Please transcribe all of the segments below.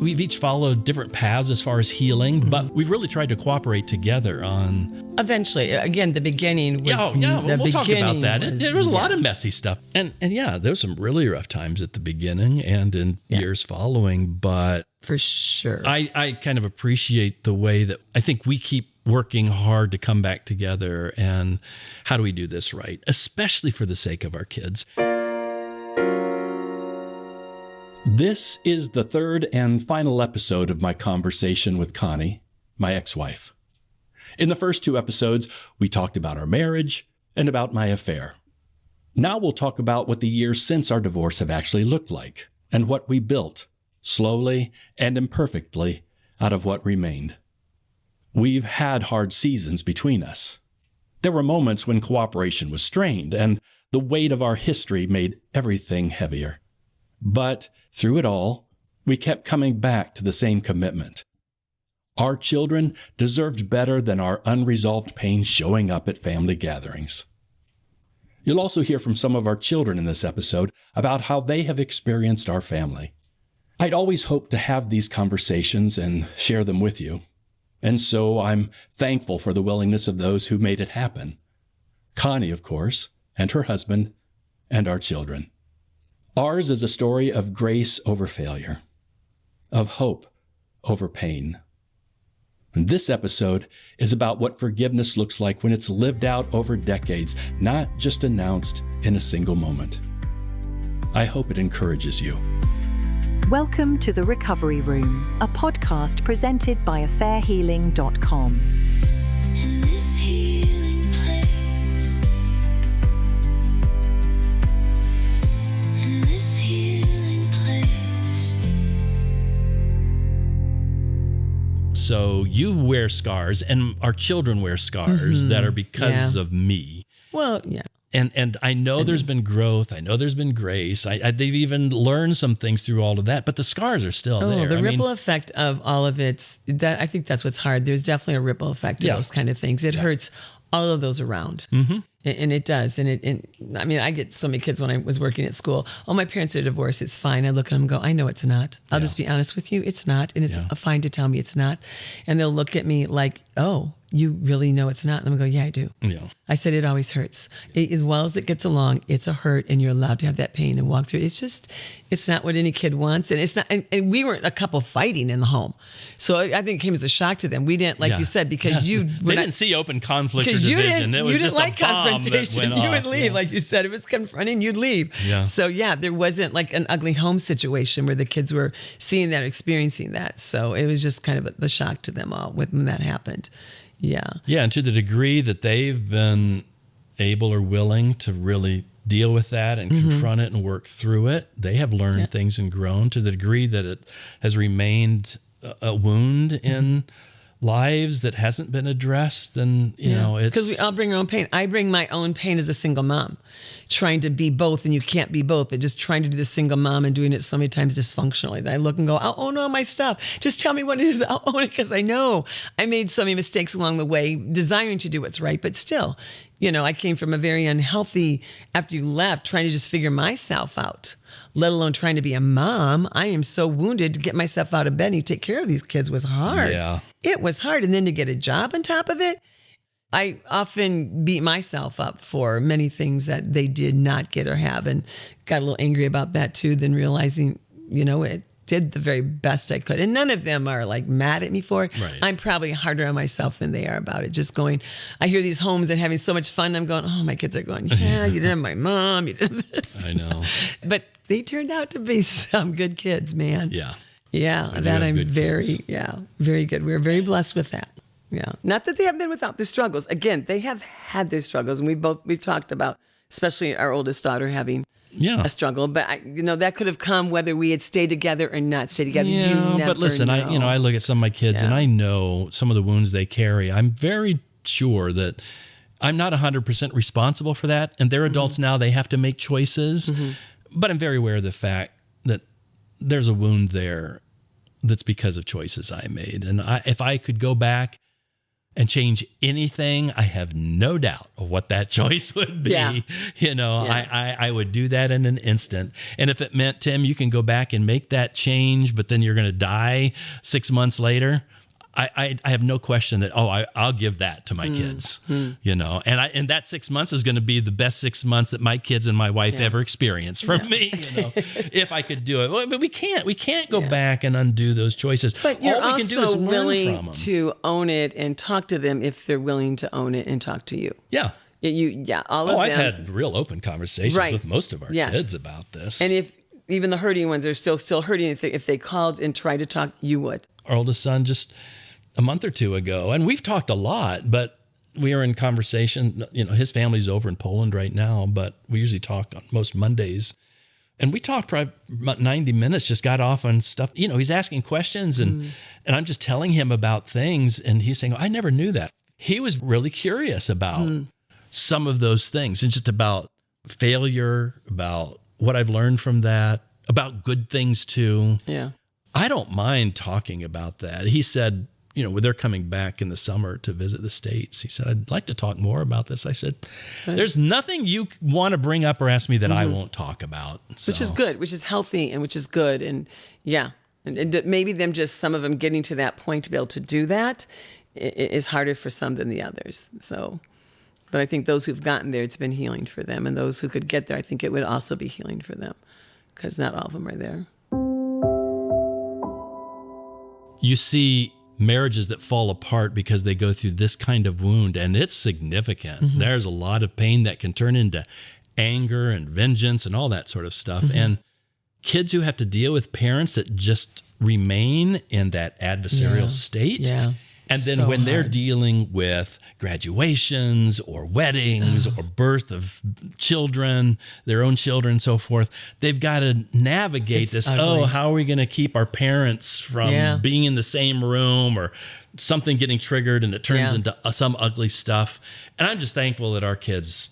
we've each followed different paths as far as healing, but we've really tried to cooperate together on... Eventually, again, the beginning was... We'll talk about that. There was a lot of messy stuff. And yeah, there was some really rough times at the beginning and in years following, but... For sure. I kind of appreciate the way that I think we keep working hard to come back together, and how do we do this right, especially for the sake of our kids. This is the third and final episode of my conversation with Konnie, my ex-wife. In the first two episodes, we talked about our marriage and about my affair. Now we'll talk about what the years since our divorce have actually looked like, and what we built, slowly and imperfectly, out of what remained. We've had hard seasons between us. There were moments when cooperation was strained, and the weight of our history made everything heavier. But through it all, we kept coming back to the same commitment. Our children deserved better than our unresolved pain showing up at family gatherings. You'll also hear from some of our children in this episode about how they have experienced our family. I'd always hoped to have these conversations and share them with you, and so I'm thankful for the willingness of those who made it happen. Konnie, of course, and her husband, and our children. Ours is a story of grace over failure, of hope over pain. And this episode is about what forgiveness looks like when it's lived out over decades, not just announced in a single moment. I hope it encourages you. Welcome to The Recovery Room, a podcast presented by affairhealing.com. In this healing place, in this healing place. So you wear scars, and our children wear scars that are because of me. Well, yeah. And I know there's been growth. I know there's been grace. They've even learned some things through all of that, but the scars are still there. The ripple effect of all of it, I think that's what's hard. There's definitely a ripple effect to those kind of things. It hurts all of those around. Mm-hmm. And it does. And I mean, I get so many kids when I was working at school. Oh, my parents are divorced. It's fine. I look at them and go, I know it's not. I'll just be honest with you. It's not. And it's fine to tell me it's not. And they'll look at me like, oh, you really know it's not? And I'm going to go, yeah, I do. Yeah. I said it always hurts. As well as it gets along, it's a hurt, and you're allowed to have that pain and walk through it. It's not what any kid wants. And it's not, and we weren't a couple fighting in the home. So I think it came as a shock to them. We didn't, like you said, because they didn't see open conflict or division. It was just like a bomb that went off. You would leave, like you said. If it's confronting, you'd leave. Yeah. So there wasn't like an ugly home situation where the kids were seeing that, experiencing that. So it was just kind of the shock to them all when that happened. Yeah. Yeah. And to the degree that they've been able or willing to really deal with that and confront it and work through it, they have learned things and grown. To the degree that it has remained a wound in lives that hasn't been addressed, then, you know, it's... Because we all bring our own pain. I bring my own pain as a single mom, trying to be both, and you can't be both, but just trying to do the single mom and doing it so many times dysfunctionally that I look and go, I'll own all my stuff. Just tell me what it is. I'll own it, because I know I made so many mistakes along the way, desiring to do what's right, but still, you know, I came from a very unhealthy, after you left, trying to just figure myself out, let alone trying to be a mom. I am so wounded. To get myself out of bed and take care of these kids was hard. Yeah. It was hard. And then to get a job on top of it, I often beat myself up for many things that they did not get or have, and got a little angry about that too, then realizing, you know, it did the very best I could. And none of them are like mad at me for it. Right. I'm probably harder on myself than they are about it. Just going, I hear these homes and having so much fun. I'm going, oh, my kids are going, yeah, you didn't have my mom. You did this. I know. But they turned out to be some good kids, man. Yeah. Yeah. That I'm very good. We're very blessed with that. Yeah. Not that they haven't been without their struggles. Again, they have had their struggles. And we've talked about, especially our oldest daughter having a struggle, but that could have come whether we had stayed together or not stayed together. Yeah, you never but listen, know. I look at some of my kids and I know some of the wounds they carry. I'm very sure that I'm not 100% responsible for that. And they're adults now, they have to make choices, but I'm very aware of the fact that there's a wound there that's because of choices I made. And if I could go back and change anything, I have no doubt of what that choice would be. Yeah. I would do that in an instant. And if it meant, Tim, you can go back and make that change, but then you're going to die 6 months later, I have no question that, I'll give that to my kids, and that 6 months is going to be the best 6 months that my kids and my wife ever experienced from me, if I could do it. Well, but we can't go back and undo those choices. But you're All we can do is also learn from willing them. to own it and talk to them if they're willing to own it and talk to you. Yeah. All of them. I've had real open conversations Right. with most of our Yes. kids about this. And if even the hurting ones are still hurting, if they called and tried to talk, you would. Our oldest son just a month or two ago, and we've talked a lot, but we are in conversation. His family's over in Poland right now, but we usually talk on most Mondays. And we talked probably about 90 minutes, just got off on stuff. He's asking questions and I'm just telling him about things. And he's saying, I never knew that. He was really curious about some of those things and just about failure, about what I've learned from that, about good things too. Yeah. I don't mind talking about that. He said, when they're coming back in the summer to visit the States, he said, I'd like to talk more about this. I said, there's nothing you want to bring up or ask me that I won't talk about. Which is good, which is healthy, and which is good. And and maybe some of them getting to that point to be able to do that is harder for some than the others. So, but I think those who've gotten there, it's been healing for them. And those who could get there, I think it would also be healing for them, because not all of them are there. You see marriages that fall apart because they go through this kind of wound, and it's significant. There's a lot of pain that can turn into anger and vengeance and all that sort of stuff. And kids who have to deal with parents that just remain in that adversarial state. Yeah. And then So when they're hard. dealing with graduations or weddings or birth of children, their own children and so forth, they've got to navigate this. ugly. How are we going to keep our parents from being in the same room, or something getting triggered and it turns into some ugly stuff? And I'm just thankful that our kids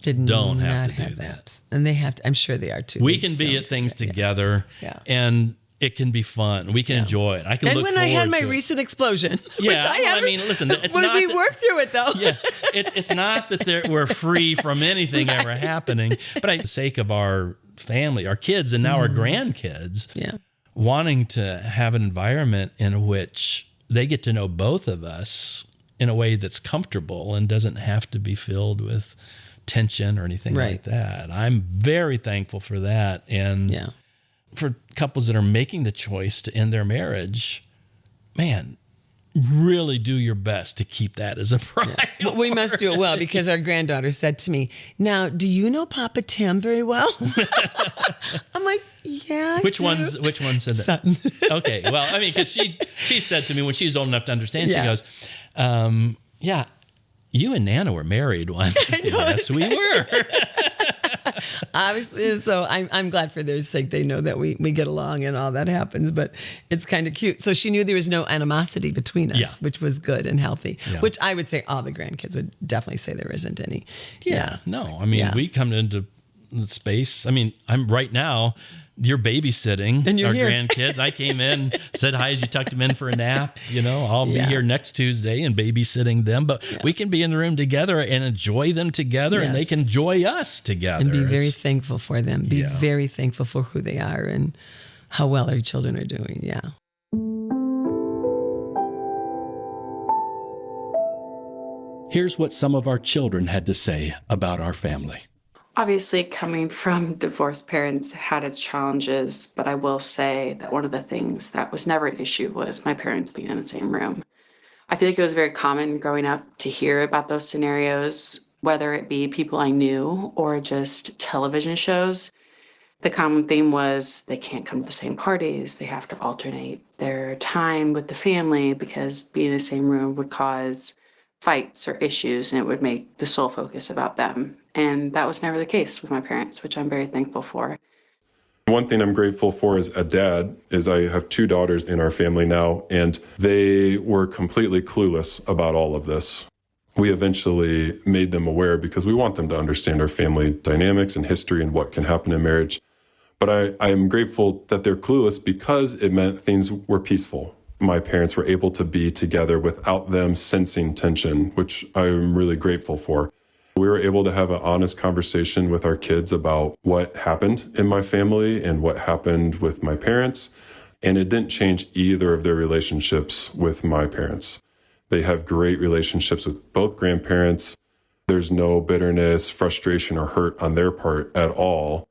don't have to do that. And they have to, I'm sure they are too. We They can be don't at things do that. together, Yeah. and it can be fun. We can enjoy it. I can And look when forward I had my to it. recent explosion, Yeah, which I well, haven't. I mean, listen, it's when not we that- worked through it though. Yes, it's not that we're free from anything ever happening, but for the sake of our family, our kids, and now our grandkids, Yeah. wanting to have an environment in which they get to know both of us in a way that's comfortable and doesn't have to be filled with tension or anything Right. like that. I'm very thankful for that. And for couples that are making the choice to end their marriage, man, really do your best to keep that as a priority. But we must do it well, because our granddaughter said to me, "Now, do you know Papa Tim very well?" I'm like, "Yeah." Which one said that? Sutton. Okay, well, I mean, because she said to me when she was old enough to understand, she Yeah. goes, "Yeah, you and Nana were married once." Yes, we were. Obviously, so I'm glad for their sake. They know that we get along and all that happens, but it's kind of cute. So she knew there was no animosity between us, Yeah. which was good and healthy, Yeah. which I would say all the grandkids would definitely say there isn't any. Yeah, no, I mean, Yeah. we come into the space. I mean, I'm right now, you're babysitting And you're our here. grandkids. I came in, said hi as you tucked them in for a nap. I'll be Yeah. here next Tuesday and babysitting them, but we can be in the room together and enjoy them together, and they Yes. can enjoy us together. And be very It's- thankful for them. Be Yeah. very thankful for who they are and how well our children are doing. Yeah. Here's what some of our children had to say about our family. Obviously, coming from divorced parents had its challenges, but I will say that one of the things that was never an issue was my parents being in the same room. I feel like it was very common growing up to hear about those scenarios, whether it be people I knew or just television shows. The common theme was they can't come to the same parties. They have to alternate their time with the family because being in the same room would cause fights or issues, and it would make the sole focus about them. And that was never the case with my parents, which I'm very thankful for. One thing I'm grateful for as a dad is I have 2 daughters in our family now, and they were completely clueless about all of this. We eventually made them aware because we want them to understand our family dynamics and history and what can happen in marriage. But I am grateful that they're clueless because it meant things were peaceful. my parents were able to be together without them sensing tension, which I'm really grateful for. We were able to have an honest conversation with our kids about what happened in my family and what happened with my parents. And it didn't change either of their relationships with my parents. They have great relationships with both grandparents. There's no bitterness, frustration, or hurt on their part at all.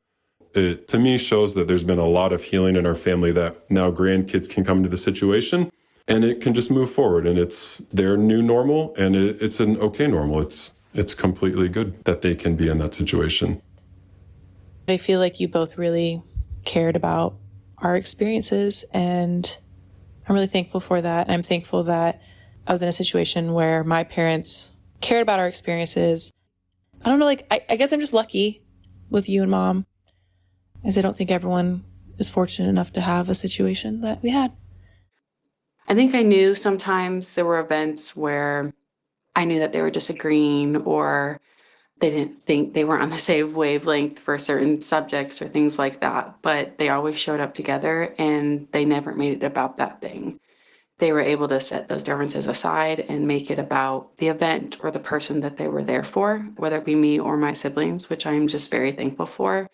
It, to me, shows that there's been a lot of healing in our family, that now grandkids can come into the situation and it can just move forward, and it's their new normal, and it's an okay normal. It's completely good that they can be in that situation. I feel like you both really cared about our experiences, and I'm really thankful for that. I'm thankful that I was in a situation where my parents cared about our experiences. I don't know, like, I guess I'm just lucky with you and Mom, as I don't think everyone is fortunate enough to have a situation that we had. I think I knew sometimes there were events where I knew that they were disagreeing, or they didn't think they weren't on the same wavelength for certain subjects or things like that, but they always showed up together and they never made it about that thing. They were able to set those differences aside and make it about the event or the person that they were there for, whether it be me or my siblings, which I'm just very thankful for.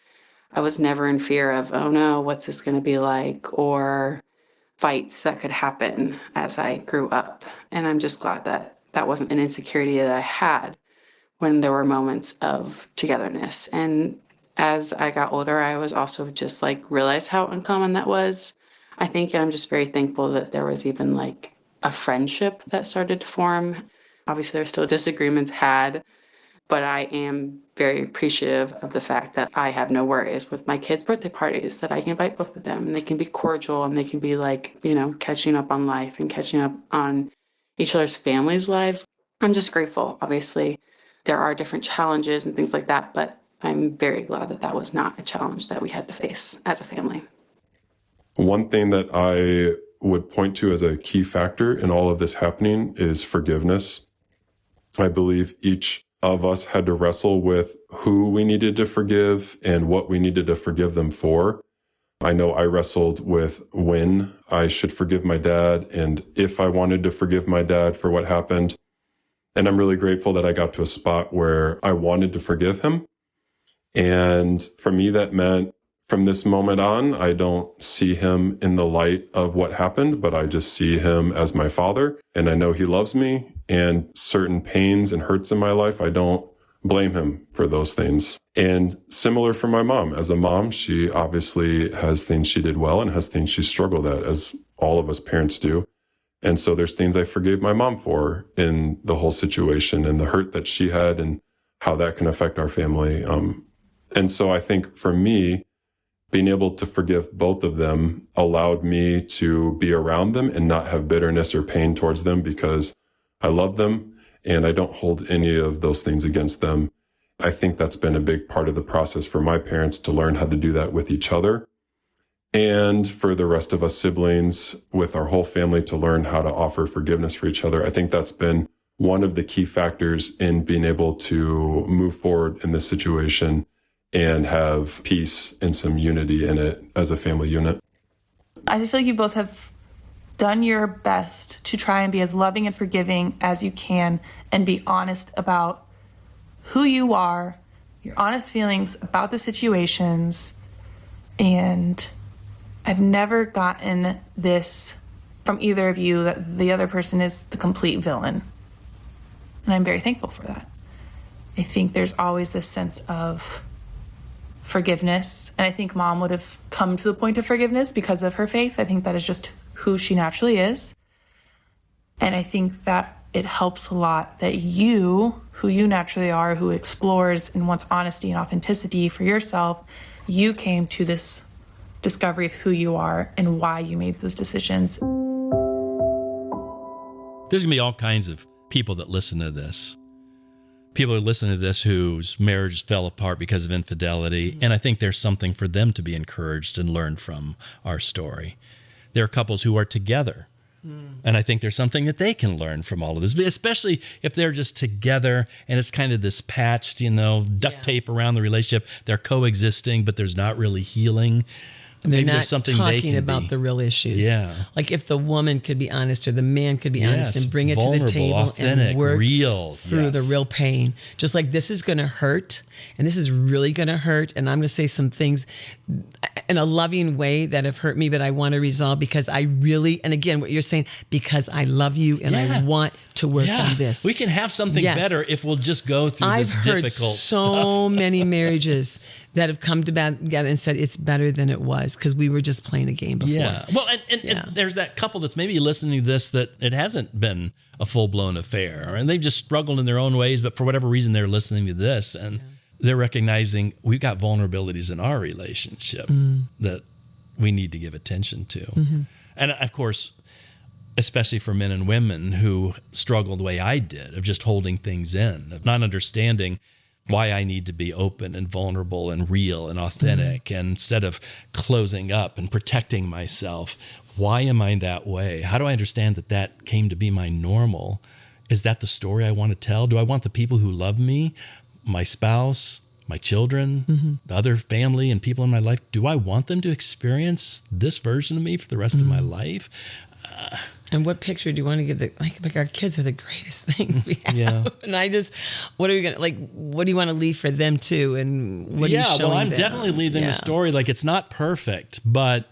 I was never in fear of, oh no, what's this going to be like, or fights that could happen as I grew up. And I'm just glad that that wasn't an insecurity that I had when there were moments of togetherness. And as I got older, I was also just like realized how uncommon that was. I think I'm just very thankful that there was even like a friendship that started to form. Obviously, there's still disagreements had, but I am very appreciative of the fact that I have no worries with my kids' birthday parties, that I can invite both of them and they can be cordial and they can be like, you know, catching up on life and catching up on each other's families' lives. I'm just grateful. Obviously, there are different challenges and things like that, but I'm very glad that that was not a challenge that we had to face as a family. One thing that I would point to as a key factor in all of this happening is forgiveness. I believe each of us had to wrestle with who we needed to forgive and what we needed to forgive them for. I know I wrestled with when I should forgive my dad and if I wanted to forgive my dad for what happened. And I'm really grateful that I got to a spot where I wanted to forgive him. And for me, that meant from this moment on, I don't see him in the light of what happened, but I just see him as my father. And I know he loves me, and certain pains and hurts in my life, I don't blame him for those things. And similar for my mom. As a mom, she obviously has things she did well and has things she struggled at, as all of us parents do. And so there's things I forgave my mom for in the whole situation and the hurt that she had and how that can affect our family. And so I think for me, being able to forgive both of them allowed me to be around them and not have bitterness or pain towards them, because I love them and I don't hold any of those things against them. I think that's been a big part of the process for my parents to learn how to do that with each other. And for the rest of us siblings, with our whole family, to learn how to offer forgiveness for each other. I think that's been one of the key factors in being able to move forward in this situation and have peace and some unity in it as a family unit. I feel like you both have done your best to try and be as loving and forgiving as you can and be honest about who you are, your honest feelings about the situations. And I've never gotten this from either of you, that the other person is the complete villain. And I'm very thankful for that. I think there's always this sense of forgiveness. And I think Mom would have come to the point of forgiveness because of her faith. I think that is just who she naturally is. And I think that it helps a lot that you, who you naturally are, who explores and wants honesty and authenticity for yourself, you came to this discovery of who you are and why you made those decisions. There's going to be all kinds of people that listen to this. People who listen to this whose marriage fell apart because of infidelity. And I think there's something for them to be encouraged and learn from our story. There are couples who are together. And I think there's something that they can learn from all of this, especially if they're just together and it's kind of this patched, duct tape around the relationship. They're coexisting, but there's not really healing. And they're Maybe not there's something they talking can about be. the real issues. Yeah. Like if the woman could be honest or the man could be honest Yes, and bring it to the vulnerable, table authentic, and work real. through the Yes. real pain. Just like this is going to hurt and this is really going to hurt. And I'm going to say some things in a loving way that have hurt me, but I want to resolve because I really, and again, what you're saying, because I love you and Yeah. I want to work Yeah. on this. We can have something Yes. better if we'll just go through I've this heard difficult so stuff. many marriages that have come together and said it's better than it was because we were just playing a game before. Yeah. Well, and there's that couple that's maybe listening to this that it hasn't been a full-blown affair and they've just struggled in their own ways, but for whatever reason they're listening to this and they're recognizing we've got vulnerabilities in our relationship that we need to give attention to. And of course, especially for men and women who struggle the way I did of just holding things in, of not understanding why I need to be open and vulnerable and real and authentic. And instead of closing up and protecting myself, why am I that way? How do I understand that that came to be my normal? Is that the story I want to tell? Do I want the people who love me, my spouse, my children, the other family and people in my life, do I want them to experience this version of me for the rest of my life? And what picture do you want to give like our kids are the greatest thing we have. Yeah. And what are we going to, what do you want to leave for them too? And what are you showing well, I'm them? definitely leaving Yeah. the story. Like it's not perfect, but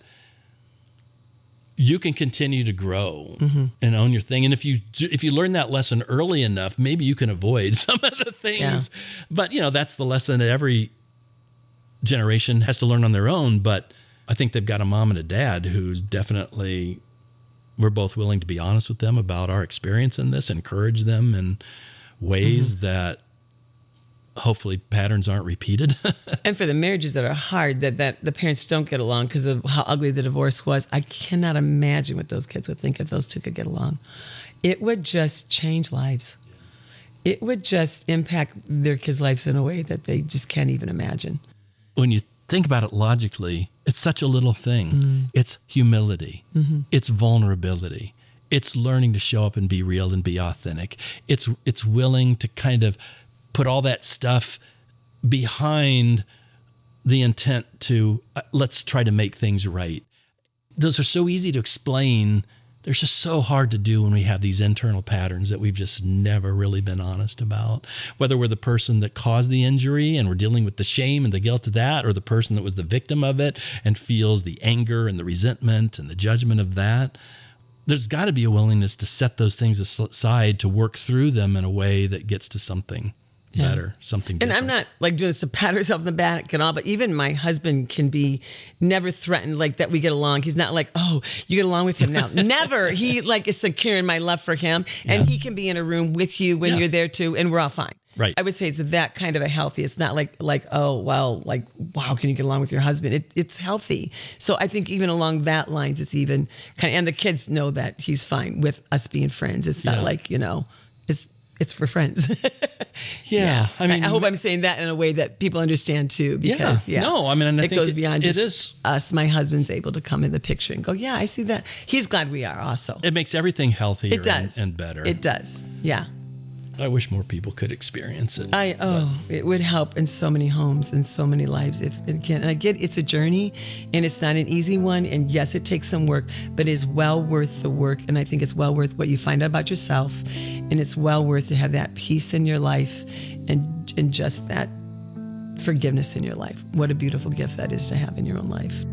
you can continue to grow and own your thing. And if you learn that lesson early enough, maybe you can avoid some of the things. Yeah. But that's the lesson that every generation has to learn on their own. But I think they've got a mom and a dad who's definitely, we're both willing to be honest with them about our experience in this, encourage them in ways that hopefully patterns aren't repeated. And for the marriages that are hard, that the parents don't get along because of how ugly the divorce was, I cannot imagine what those kids would think if those two could get along. It would just change lives. It would just impact their kids' lives in a way that they just can't even imagine. When you think about it logically, it's such a little thing. It's humility. It's vulnerability. It's learning to show up and be real and be authentic. It's willing to kind of put all that stuff behind the intent to let's try to make things right. Those are so easy to explain. They're just so hard to do when we have these internal patterns that we've just never really been honest about. Whether we're the person that caused the injury and we're dealing with the shame and the guilt of that, or the person that was the victim of it and feels the anger and the resentment and the judgment of that. There's got to be a willingness to set those things aside, to work through them in a way that gets to something better, something And different. I'm not like doing this to pat herself on the back and all, but even my husband can be never threatened like that we get along. He's not like, oh, you get along with him now. Never. He like is secure in my love for him. And he can be in a room with you when you're there too, and we're all fine. Right. I would say it's that kind of a healthy. It's not like oh, well, like, wow, can you get along with your husband? It's healthy. So I think even along that lines, it's even kind of, and the kids know that he's fine with us being friends. It's not like, it's for friends. I mean, I hope I'm saying that in a way that people understand too, because no, I mean, I it think goes beyond it just is. us. My husband's able to come in the picture and go, yeah, I see that. He's glad we are also. It makes everything healthier It does. and better. It does. Yeah. I wish more people could experience it. It would help in so many homes and so many lives. If again, and I get it's a journey and it's not an easy one. And yes, it takes some work, but it's well worth the work. And I think it's well worth what you find out about yourself. And it's well worth to have that peace in your life and just that forgiveness in your life. What a beautiful gift that is to have in your own life.